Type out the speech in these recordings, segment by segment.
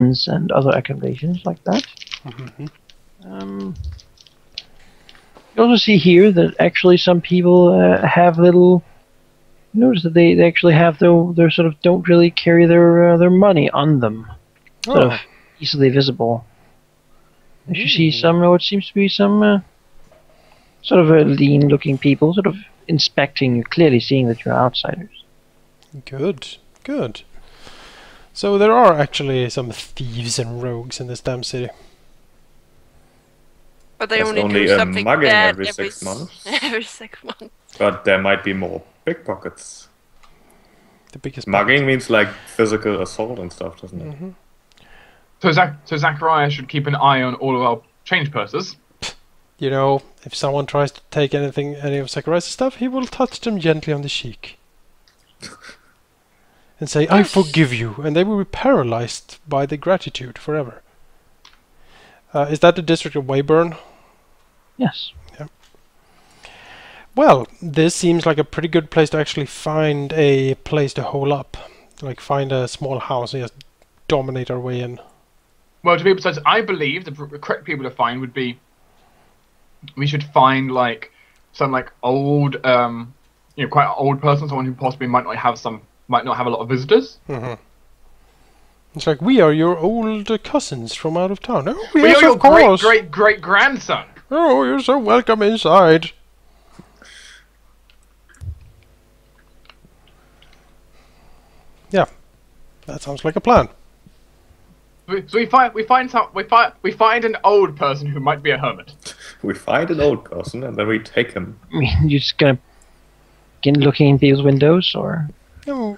and other accommodations like that. You also see here that actually some people have little. Notice that they actually have their sort of don't really carry their money on them, sort of easily visible. As you see some what seems to be some sort of lean-looking people, sort of inspecting you, clearly seeing that you're outsiders. Good, good. So there are actually some thieves and rogues in this damn city. But they There's only only do a something mugging bad every 6 months. every 6 months. But there might be more pickpockets. The biggest Mugging means like physical assault and stuff, doesn't it? So Zachariah should keep an eye on all of our change purses. You know, if someone tries to take any of Zachariah's stuff, he will touch them gently on the cheek. And say, I forgive you, and they will be paralyzed by the gratitude forever. Is that the district of Weyburn? Yes. Yeah. Well, this seems like a pretty good place to actually find a place to hole up. Like find a small house and just dominate our way in. Well, to be precise, I believe the correct people to find would be. We should find like some like old, quite an old person, someone who possibly might not have a lot of visitors. It's like, we are your old cousins from out of town. Oh, We yes, are your of course. great grandson. Oh, you're so welcome inside. Yeah, that sounds like a plan. So we find an old person who might be a hermit. We find an old person and then we take him. I mean, you're just gonna begin looking in these windows, or Yeah,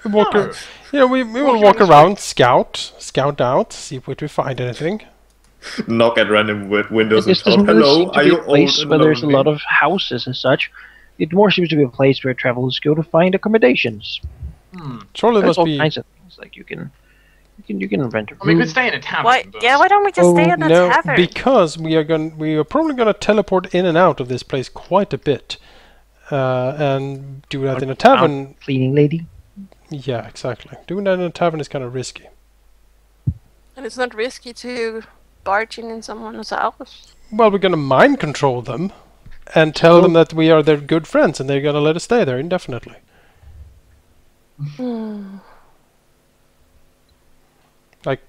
we will walk around, scout out, see if we find anything. Knock at random windows this and doesn't tell, really seem hello, to are be you a place old where and there's a lonely? lot of houses and such. It more seems to be a place where travelers go to find accommodations. Surely there There's must all be. kinds of things like you can rent a room. I mean, we could stay in a tavern. Why? but- Yeah, why don't we just stay in the No, tavern? because we are probably gonna teleport in and out of this place quite a bit, and do that in a tavern. Cleaning lady. Yeah, exactly. Doing that in a tavern is kind of risky. And it's not risky to barge in someone's house. Well, we're gonna mind control them, and tell them that we are their good friends, and they're gonna let us stay there indefinitely. Like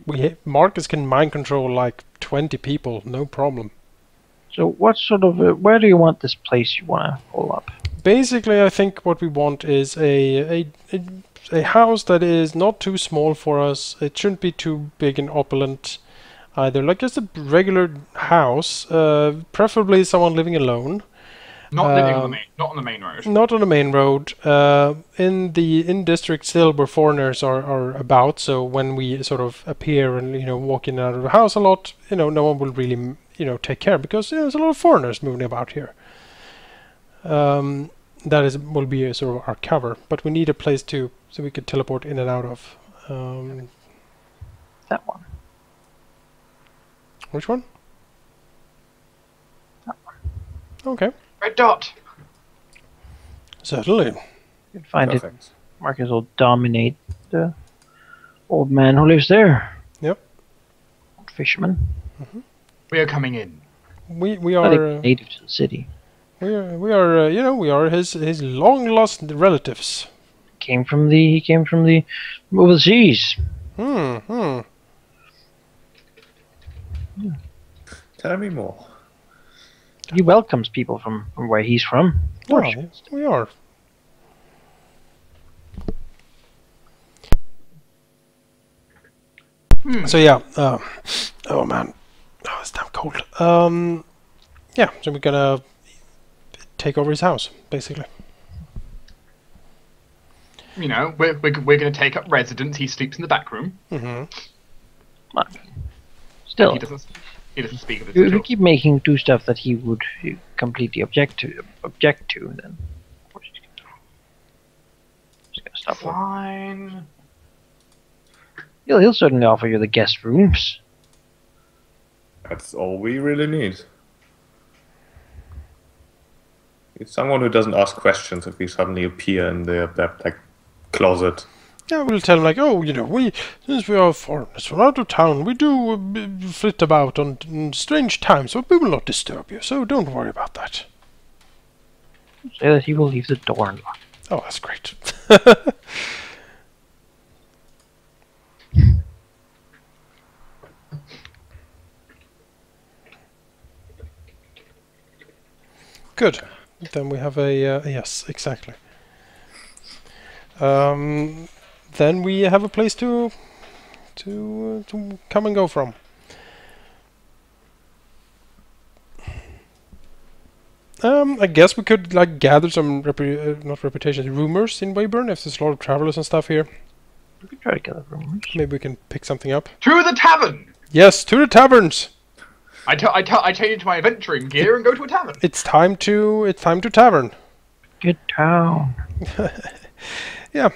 Marcus can mind control like 20 people, no problem. So what sort of where do you want this place you want to pull up? Basically, I think what we want is a house that is not too small for us. It shouldn't be too big and opulent either. Like just a regular house, preferably someone living alone. Not living on the main road. Not on the main road. In district still where foreigners are about. So when we sort of appear and walk in and out of the house a lot, no one will really take care because there's a lot of foreigners moving about here. That will be a sort of our cover, but we need a place so we could teleport in and out of. That one. Which one? That one. Okay. Red dot. Certainly. You can find it. Perfect. Marcus will dominate the old man who lives there. Yep. Old fisherman. We are coming in. We I think are native to the city. we are his long lost relatives. He came from the overseas. Tell me more. He welcomes people from where he's from. Oh, yes, we are. So yeah, oh man, oh it's damn cold. Yeah, so we're gonna take over his house, basically. We're going to take up residence. He sleeps in the back room. But still, He doesn't speak of it if at you all. keep making him do stuff that he would completely object to, then of course he's gonna stop. Fine. He'll certainly offer you the guest rooms. That's all we really need. It's someone who doesn't ask questions if we suddenly appear in their like closet Yeah, we'll tell them like, oh, since we are foreigners from out of town, we do flit about on strange times, but we will not disturb you, so don't worry about that. Say that he will leave the door unlocked. Oh, that's great. Good. Then we have a yes, exactly. Then we have a place to come and go from. I guess we could like gather some not reputations, rumors in Weyburn if there's a lot of travelers and stuff here. We could try to gather rumors. Maybe we can pick something up. To the tavern! Yes, to the taverns. I change into my adventuring gear and go to a tavern. It's time to tavern. Good town. Yeah.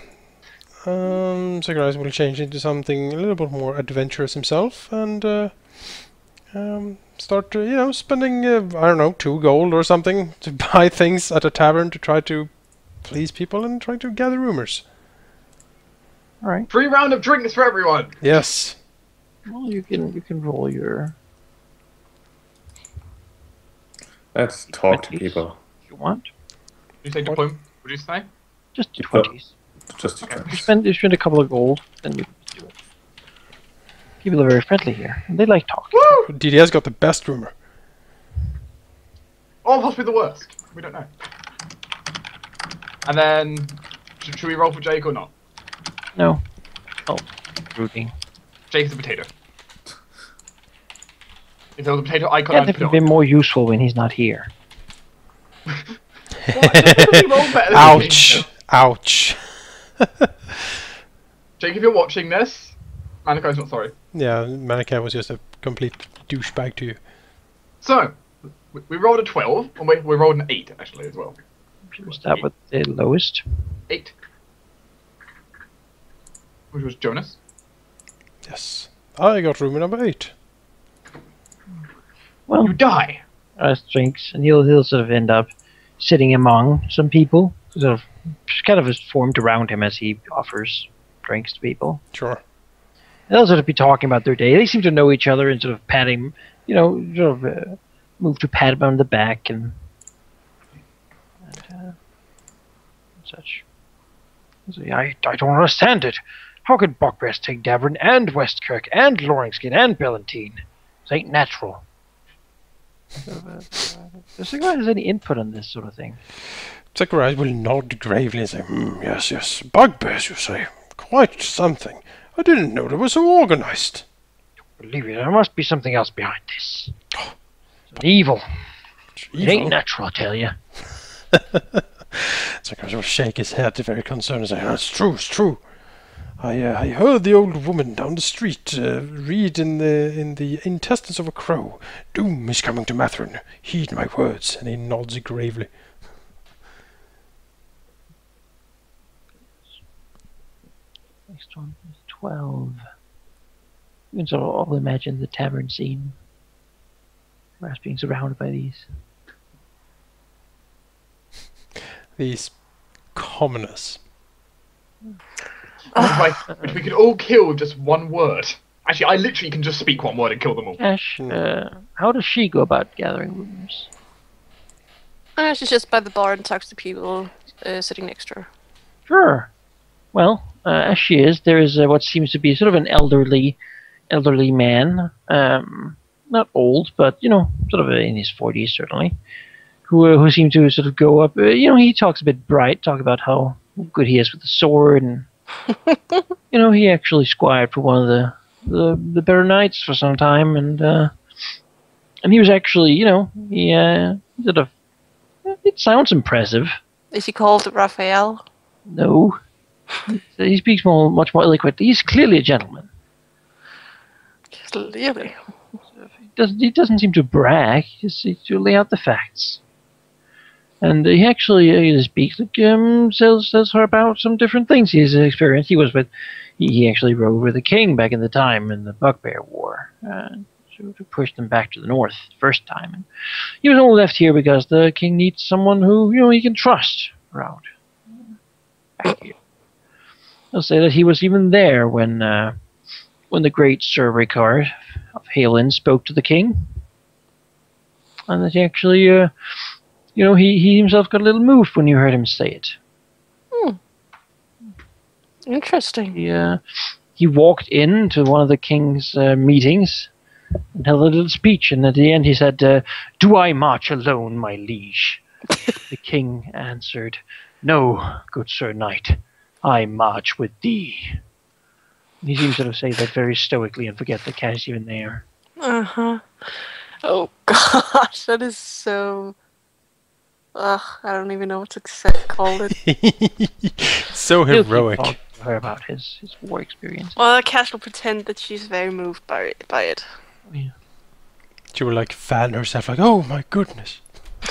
Sakurai will change into something a little bit more adventurous himself and start, spending, I don't know, 2 gold or something to buy things at a tavern to try to please people and try to gather rumors. All right. Free round of drinks for everyone. Yes. Well, you can roll your. Let's talk to 20s. people. If you want. You say deployment? What did you say? Just You 20s. Just Okay. You spend a couple of gold, then you can do it. People are very friendly here, and they like talking. Woo! DDS got the best rumor. Or possibly the worst. We don't know. And then, should we roll for Jake or not? No. Oh, rooting. Jake is a potato. If there was a potato icon, Yeah, I'd they put it can be on. more useful when he's not here. What? He rolled better than Ouch. me. Ouch. Jake, if you're watching this, Manakai's not sorry. Yeah, Manaka was just a complete douchebag to you. So, we rolled a 12, and we rolled an 8 actually as well. Should we start with the lowest? 8. Which was Jonas. Yes. I got rumor number 8. Well, You die. drinks, and he'll sort of end up sitting among some people, sort of kind of is formed around him as he offers drinks to people. Sure. They'll sort of be talking about their day. They seem to know each other and sort of patting, move to pat him on the back and such. So, I don't understand it. How could Buckbreast take Davern and Westkirk and Loringskid and Ballantine? This ain't natural. Does the guy has any input on this sort of thing? Sakurai will nod gravely and say, yes. Bugbears, you say. Quite something. I didn't know they were so organized. Believe it, there must be something else behind this. It's evil. It ain't natural, I tell you. Sakurai will shake his head, very concerned, and say, it's true. I heard the old woman down the street read in the intestines of a crow, "Doom is coming to Matheryn. Heed my words." And he nods gravely. Next one is 12. You can sort of all imagine the tavern scene. Perhaps being surrounded by these. These commoners. Which we could all kill with just one word. Actually, I literally can just speak one word and kill them all. Ash, how does she go about gathering rumors? She's just by the bar and talks to people sitting next to her. Sure. Well, as she is, there is what seems to be sort of an elderly man, not old, but sort of in his 40s certainly, who seemed to sort of go up. He talks a bit bright, talk about how good he is with the sword, and he actually squired for one of the better knights for some time, and he was actually, he sort of. It sounds impressive. Is he called Raphael? No. He speaks much more eloquently. He's clearly a gentleman. Clearly. He doesn't seem to brag. He just seems to lay out the facts. And he actually speaks, tells her about some different things he's experienced. He actually rode with the king back in the time in the Bugbear War. To push them back to the north the first time. And he was only left here because the king needs someone who he can trust around back here. I'll say that he was even there when the great Sir Ricard of Halen spoke to the king, and that he actually, he himself got a little moved when you heard him say it. Interesting. He walked into one of the king's meetings and held a little speech, and at the end he said, "Do I march alone, my liege?" The king answered, "No, good Sir Knight, I march with thee." He seems to say that very stoically and forget the cat is even there. Uh-huh. Oh gosh, that is so... Ugh, I don't even know what to call it. So He'll keep heroic. talking to her about his war experience. Well, the cat will pretend that she's very moved by it. Oh, yeah. She will like fan herself like, oh my goodness.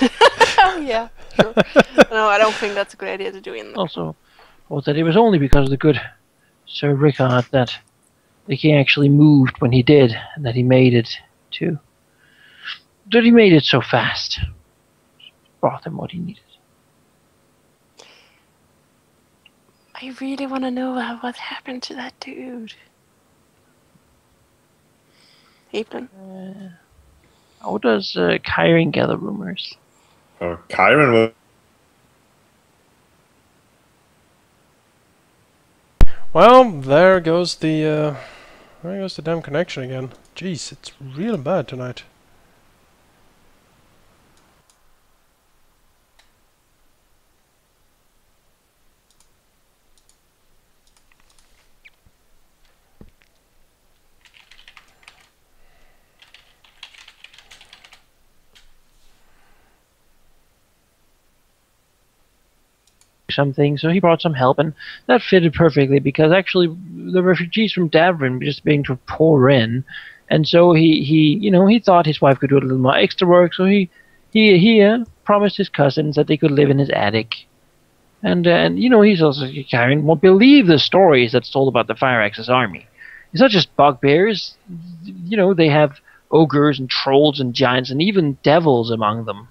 Oh yeah, sure. No, I don't think that's a good idea to do in there. Also, that it was only because of the good Sir Ricard that the king actually moved when he did, and that he made it too. That he made it so fast. Brought him what he needed. I really want to know what happened to that dude. Evelyn? How does Kyron gather rumors? Kyron will. Well, there goes the damn connection again. Jeez, it's real bad tonight. Something, so he brought some help, and that fitted perfectly because actually the refugees from Davrin were just beginning to pour in, and so he thought his wife could do a little more extra work, so he promised his cousins that they could live in his attic, and he's also Kyron won't believe the stories that's told about the Fire Axe's army. It's not just bugbears, they have ogres and trolls and giants and even devils among them.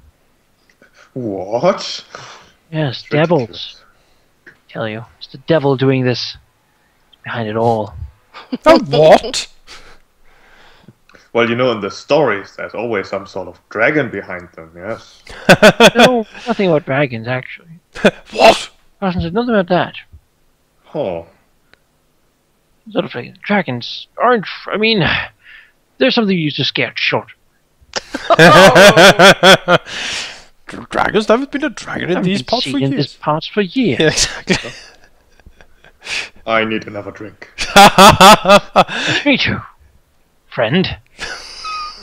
What? Yes, It's devils. ridiculous. Tell you, it's the devil doing this. Behind it all. Oh, what? Well, in the stories, there's always some sort of dragon behind them, yes. No, nothing about dragons, actually. What? Carson said nothing about that. Oh. Sort of like, dragons aren't. I mean, there's something you used to scare short. Dragons haven't been a dragon in these parts for In years. these parts for years. Yeah, exactly. I need another drink. Yes, me too. Friend.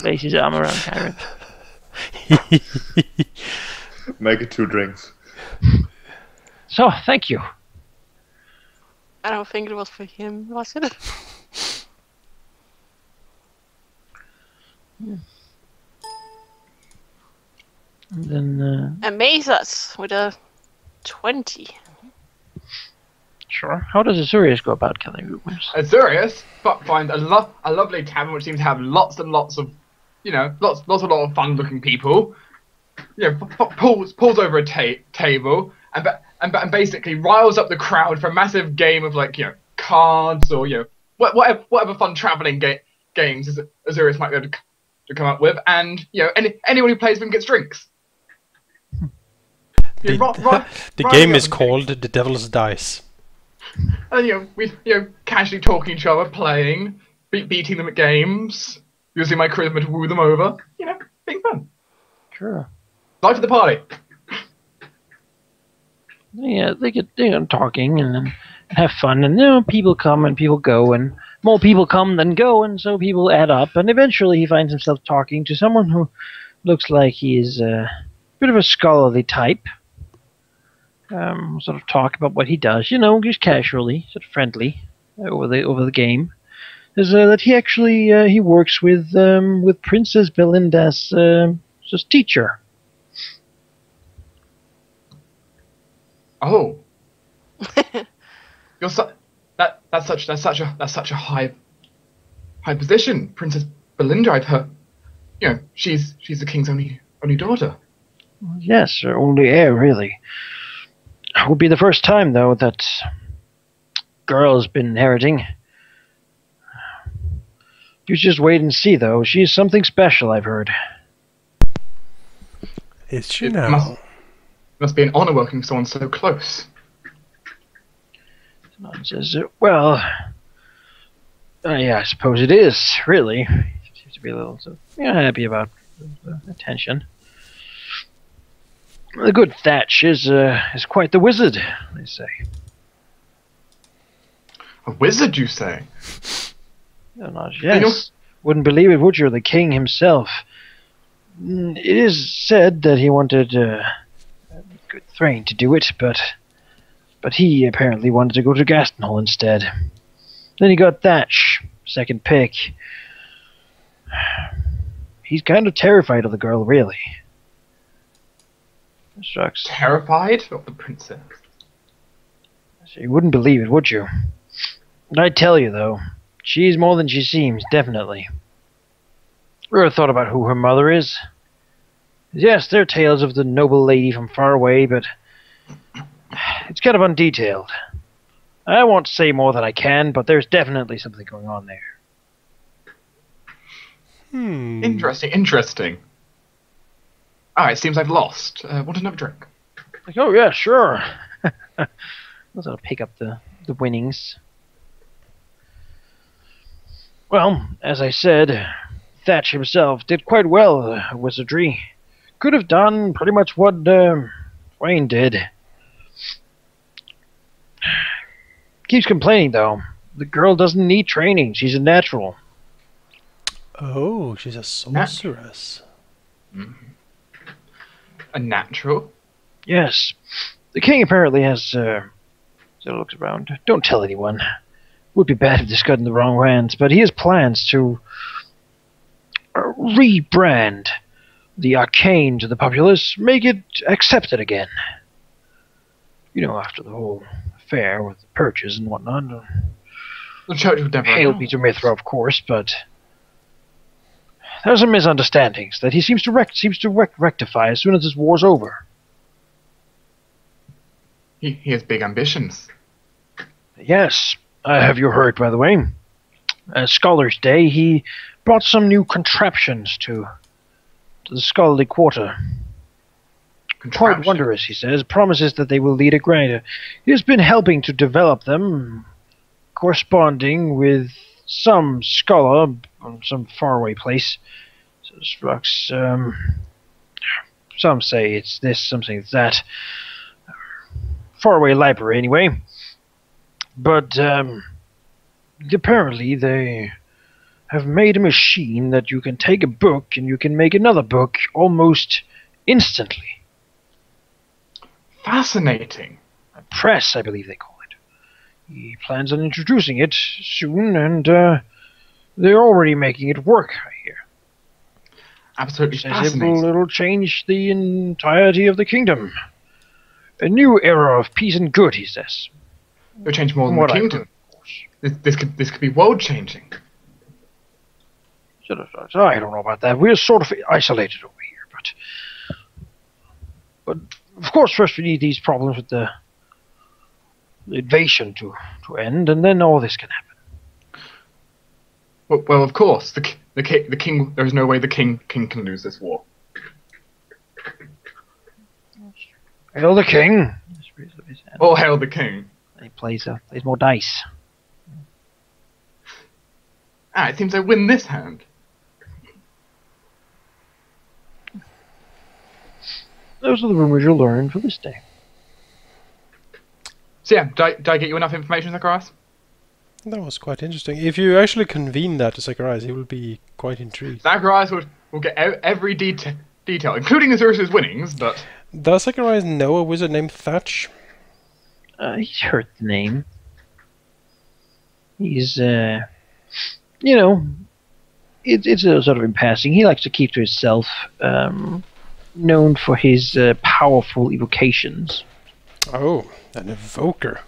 Lays his arm around Karen. Make it 2 drinks. So, thank you. I don't think it was for him, was it? And then, Amaze us with a 20. sure. How does Azurius go about killing rumors? Azurius finds a lovely tavern which seems to have lots and lots of, lots a lot of fun-looking people. Pulls over a table and basically riles up the crowd for a massive game of cards or whatever fun traveling games Azurius might be able to come up with, and anyone who plays them gets drinks. The game is called The Devil's Dice. And we casually talking to each other, playing, beating them at games, using my charisma to woo them over. Being fun. Sure. Life of the party. Yeah, they get talking and then have fun, and people come and people go, and more people come than go, and so people add up, and eventually he finds himself talking to someone who looks like he's a bit of a scholarly type. Sort of talk about what he does, just casually, sort of friendly over the game. Is that he actually he works with Princess Belinda's teacher. Oh, you're that's such a high position, Princess Belinda. I've heard, she's the king's only daughter. Yes, her only heir, really. It would be the first time, though, that girl's been inheriting. You just wait and see, though. She's something special, I've heard. Is she It now? must be an honor working with someone so close. Someone says, well, yeah, I suppose it is, really. She seems to be a little happy about the attention. The good Thatch is quite the wizard, they say. A wizard, you say? Oh, not yes. Wouldn't believe it, would you? The king himself. It is said that he wanted good Thrain to do it, but he apparently wanted to go to Gastenhall instead. Then he got Thatch, second pick. He's kind of terrified of the girl, really. Shucks. Terrified of the princess? So you wouldn't believe it, would you? I tell you, though, she's more than she seems, definitely. Ever thought about who her mother is? Yes, there are tales of the noble lady from far away, but it's kind of undetailed. I won't say more than I can, but there's definitely something going on there. Interesting. Alright, seems I've lost. Want another drink? Like, oh yeah, sure. I'll sort of pick up the winnings. Well, as I said, Thatch himself did quite well at wizardry. Could have done pretty much what Wayne did. Keeps complaining, though. The girl doesn't need training. She's a natural. Oh, she's a sorceress. A natural? Yes. The king apparently has, so looks around. Don't tell anyone. Would be bad if this got in the wrong hands, but he has plans to rebrand the arcane to the populace, make it accepted again. You know, after the whole affair with the purchase and whatnot. The church would never Hail Peter Mithra, of course, but there's some misunderstandings that he seems to rectify as soon as this war's over. He has big ambitions. Yes, have you heard, by the way? Scholar's Day, he brought some new contraptions to the scholarly quarter. Quite wondrous, he says. Promises that they will lead a greater. He has been helping to develop them, corresponding with some scholar from some faraway place. So Strux, some say it's this, some say it's that. Faraway library, anyway. But apparently they have made a machine that you can take a book and you can make another book almost instantly. Fascinating. A press, I believe they call it. He plans on introducing it soon, and they're already making it work, I hear. Absolutely Says fascinating. it'll change the entirety of the kingdom. A new era of peace and good, he says. It'll change more than From the what I kingdom. heard, of course. This could be world changing. I don't know about that. We're sort of isolated over here, but of course, first we need these problems with the invasion to end, and then all this can happen. Well, of course, the king. There is no way the king can lose this war. Hail the king! All hail the king. He plays more dice. It seems I win this hand. Those are the rumors you'll learn for this day. So yeah, did I get you enough information, Zacharias? That was quite interesting. If you actually convene that to Zacharias, he will be quite intrigued. Zacharias will get every detail, including Azurus' winnings, but... Does Zacharias know a wizard named Thatch? He's heard the name. He's, you know, it's a sort of in passing. He likes to keep to himself, known for his powerful evocations. Oh, an evoker.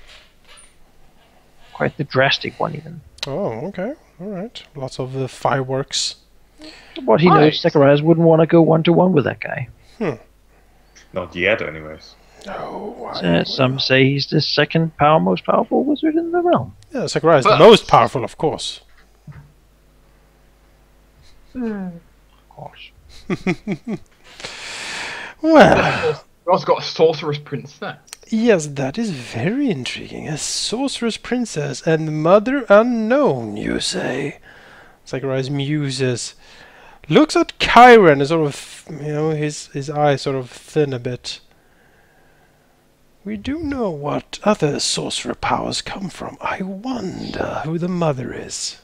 Quite the drastic one, even. Oh, okay. Alright. Lots of fireworks. What he knows, Zacharias wouldn't want to go one-to-one with that guy. Not yet, anyways. No. Some say he's the most powerful wizard in the realm. Yeah, Sakurai is the But- most powerful, of course. Of course. Well, We also got a sorceress princess. yes, that is very intriguing. A sorceress princess and mother unknown, you say? Sakurai's muses. Looks at Kyron and sort of, his eyes sort of thin a bit. We do know what other sorcerer powers come from. I wonder who the mother is.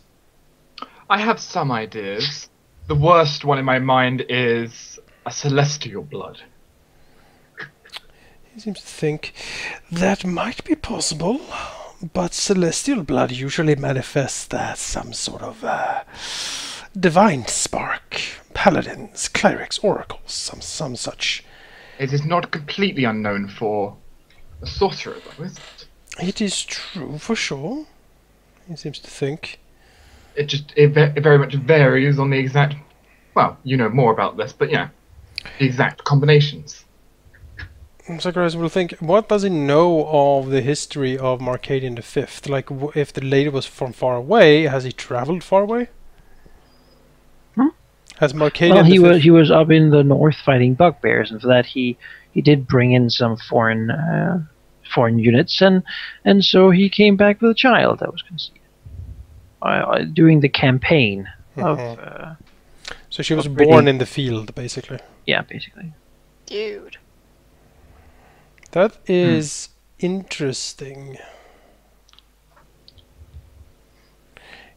I have some ideas. The worst one in my mind is a celestial blood. He seems to think that might be possible, but celestial blood usually manifests as some sort of divine spark. Paladins, clerics, oracles, some such. It is not completely unknown for a sorcerer, though, is it? It is true for sure. He seems to think. It very much varies on the exact. Well, you know more about this, but yeah, the exact combinations. Zacharias will think, what does he know of the history of Marcadian the Fifth? Like, if the lady was from far away, has he traveled far away? Has Marcadian Well, the Fifth... he was up in the north fighting bugbears, and for that he did bring in some foreign units, and so he came back with a child that was conceived during the campaign of. So she was pretty- born in the field, basically. Yeah, basically. Dude. That is interesting.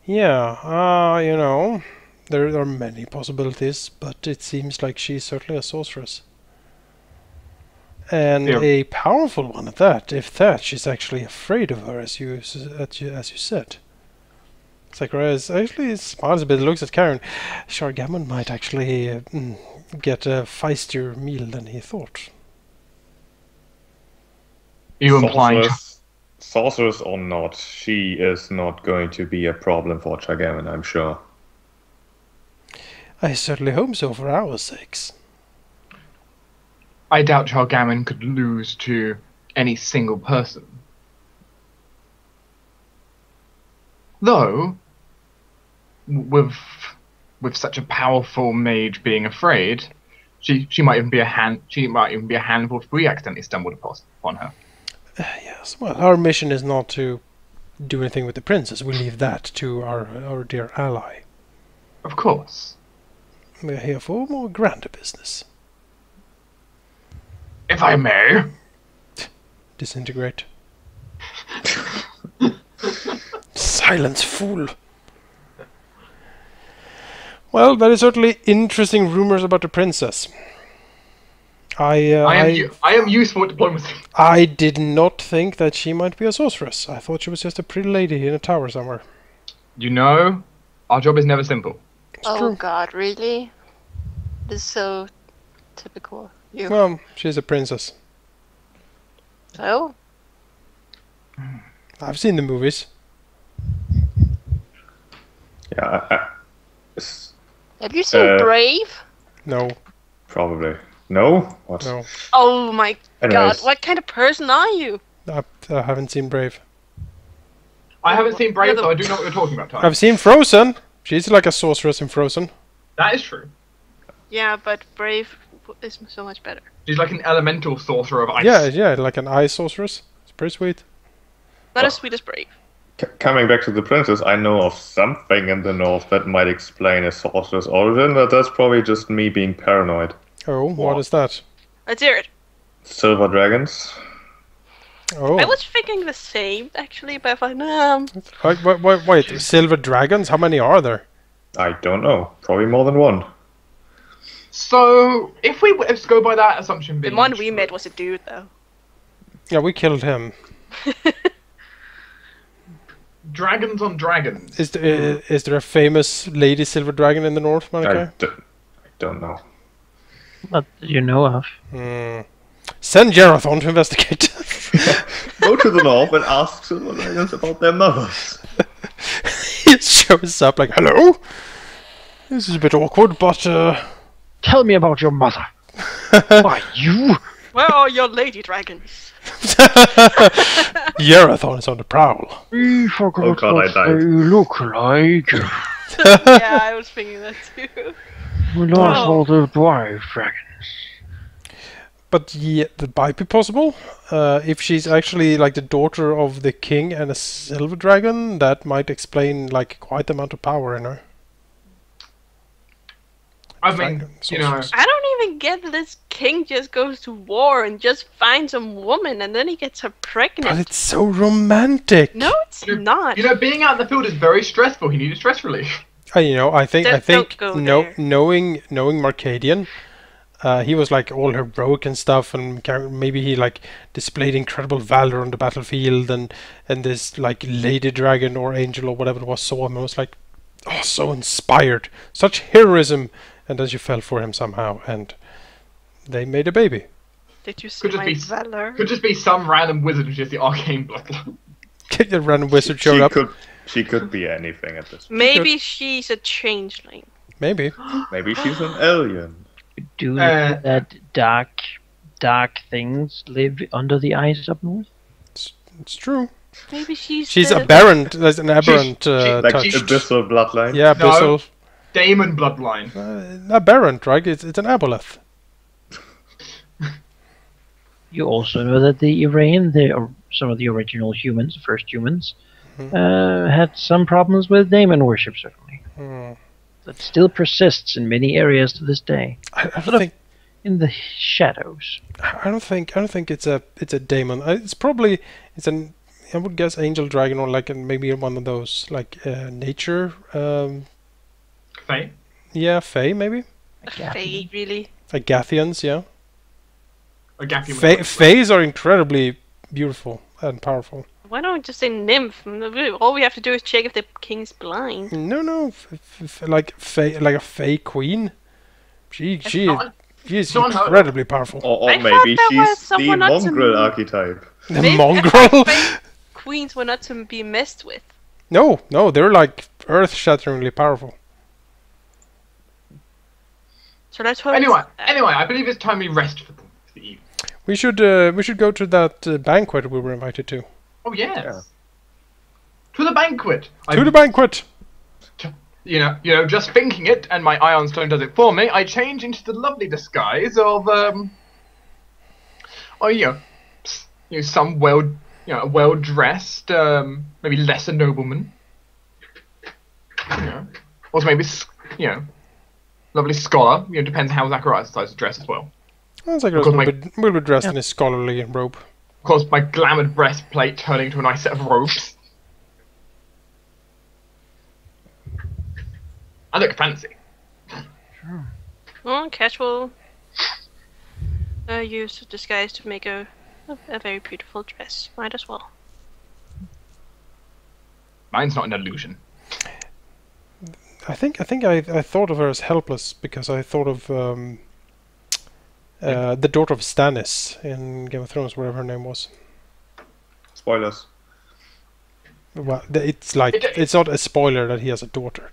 Yeah, there are many possibilities, but it seems like she's certainly a sorceress. And Yeah. a powerful one at that, if that, she's actually afraid of her, as you said. Zacharias actually smiles a bit, looks at Karen. Shargamon might actually get a feistier meal than he thought. You implying Sorceress or not, she is not going to be a problem for Chagaman, I'm sure. I certainly hope so for our sakes. I doubt Chargammon could lose to any single person. Though, with such a powerful mage being afraid, she might even be a handful if we accidentally stumbled upon her. Yes, well, our mission is not to do anything with the princess. We leave that to our dear ally. Of course. We're here for more grander business. If I may. Disintegrate. Silence, fool. Well, there is certainly interesting rumors about the princess. I am useful at diplomacy. I did not think that she might be a sorceress. I thought she was just a pretty lady in a tower somewhere. You know, our job is never simple. It's Oh true. god, really? This is so typical. You. Well, she's a princess. Oh? I've seen the movies. Yeah, Have you seen Brave? No, probably. No? What? no. Oh my god, Anyways. what kind of person are you? I haven't seen Brave. I haven't seen Brave, so I do know what you're talking about, Ty. I've seen Frozen. She's like a sorceress in Frozen. That is true. Yeah, but Brave is so much better. She's like an elemental sorcerer of ice. Yeah, like an ice sorceress. It's pretty sweet. Not as sweet as Brave. Coming back to the princess, I know of something in the north that might explain a sorcerer's origin, but that's probably just me being paranoid. Oh, what What? is that? Let's hear it. Silver dragons? Oh, I was thinking the same, actually, but I thought, wait, silver dragons? How many are there? I don't know. Probably more than one. So, if we go by that assumption the being one we true, met was a dude, though. Yeah, we killed him. dragons on dragons. Is there a famous lady silver dragon in the north, I Monica? don't know. Not that you know of. Send Jareth on to investigate. Go to the north and ask silver dragons about their mothers. He shows up like, hello? This is a bit awkward, but Tell me about your mother. Why, you? Where are your lady dragons? Yerathon is on the prowl. We forgot Oh God, I what died. they look like. Yeah, I was thinking that too. We lost Oh. all the dwarf dragons. But yeah, that might be possible. If she's actually like the daughter of the king and a silver dragon, that might explain like quite the amount of power in her. I mean, Dragon you know, sorceress. I don't even get that this king just goes to war and just finds some woman and then he gets her But pregnant. it's so romantic. No, it's not. you know, being out in the field is very stressful. He needed stress relief. I think Don't go there. knowing Marcadian, he was like all heroic and stuff, and maybe he like displayed incredible valor on the battlefield, and this like lady dragon or angel or whatever it was saw him and was like, oh, so inspired, such heroism, and then she fell for him somehow, and they made a baby. Did you see Could just my be- valor? Could just be some random wizard who's just the arcane bloodline. The random wizard showed up. She could be anything at this point. Maybe she's a changeling. Maybe. Maybe she's an alien. Do Uh, that dark things live under the ice up north? It's true. Maybe she's She's the... aberrant. There's an aberrant Like touch. abyssal bloodline. Yeah, No. abyssal. Damon bloodline. Aberrant, right? It's an aboleth. You also know that the Iranian, some of the original humans, the first humans, had some problems with daemon worship, certainly. Hmm. That still persists in many areas to this day, I don't think. in the shadows. I don't think it's a daemon. It's an I would guess angel dragon or like maybe one of those like nature Faye? yeah, fae maybe, Fae, really. like Gathians, yeah. A Gaffy Faes are incredibly beautiful and powerful. Why don't we just say nymph? All we have to do is check if the king's blind. No, like fae, like a fae queen. She is not unheard of. incredibly powerful. Or I thought maybe that was she's the someone not to mongrel move. archetype. The Maybe mongrel. Fae queens were not to be messed with. No, they're like earth-shatteringly powerful. So let's hope. Anyway, it's that. I believe it's time we rest for the evening. We should go to that banquet we were invited to. Oh yes. To the banquet. To the banquet. You know, just thinking it, and my ion stone does it for me. I change into the lovely disguise of some well dressed, maybe lesser nobleman. Also maybe lovely scholar. Depends how Zacharias decides to dress as well. It's like a little bit dressed in his scholarly robe. Of course, my glamoured breastplate turning into a nice set of robes. I look fancy. Well, Cash will use disguise to make a very beautiful dress. Might as well. Mine's not an illusion. I think I thought of her as helpless because I thought of the daughter of Stannis in Game of Thrones, whatever her name was. Spoilers. Well, it's like it's not a spoiler that he has a daughter.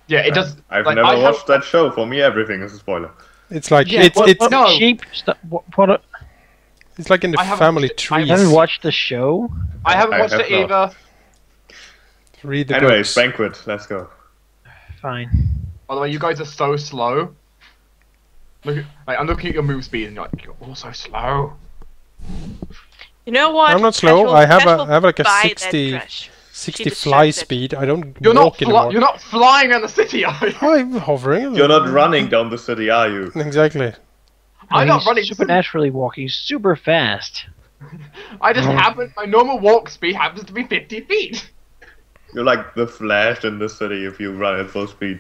Yeah, it does. I've like, never I have- watched that show. For me, everything is a spoiler. It's like Yeah, it's no. Sheep. What? it's like in the I haven't family watched it. I trees. You haven't watched the show? I haven't I watched have it not. either. Read the Anyways, books. banquet. Let's go. Fine. By the way, you guys are so slow. I'm looking at your move speed, and you're all so slow. You know what? I'm not slow. Cash will- I have Cash a- will I have like a buy that 60 dress. 60 She fly deserves it. speed. I don't You're walk anymore. you're not flying around the city, are you? I'm hovering. You're not running down the city, are you? Exactly. I'm not He's running. supernaturally walking super fast. I just happen. My normal walk speed happens to be 50 feet. You're like the Flash in the city if you run at full speed.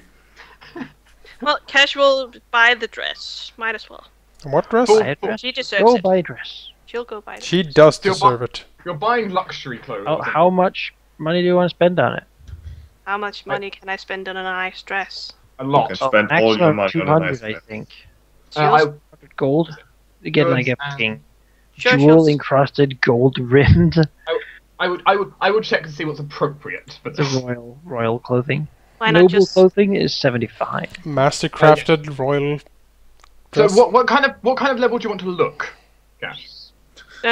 Well, Cash will buy the dress. Might as well. What dress? Bull- Buy a dress. She deserves Go it. buy a dress. She'll go buy it. She does Still deserve it. You're buying luxury clothes. Oh, how much money do you want to spend on it? How much money can I spend on a nice dress? A You lot. can spend all your Maximum money on a 200, nice I dress. think. I, Gold. Again, Goods like a and- fucking Sure, jewel she'll- encrusted, gold rimmed, I would check to see what's appropriate. But the royal clothing. Why not Noble just? clothing is 75. Master crafted royal dress. So what kind of level do you want to look? Yeah.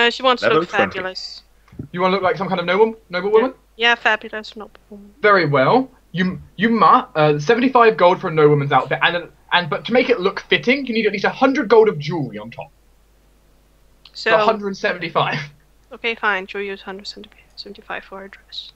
She wants to Level look 20. fabulous. You want to look like some kind of noble woman? Yeah, fabulous noble woman. Very well. You must 75 gold for a nobleman's outfit, but to make it look fitting, you need at least 100 gold of jewelry on top. So 175. Okay, fine. She'll use 175 for her dress.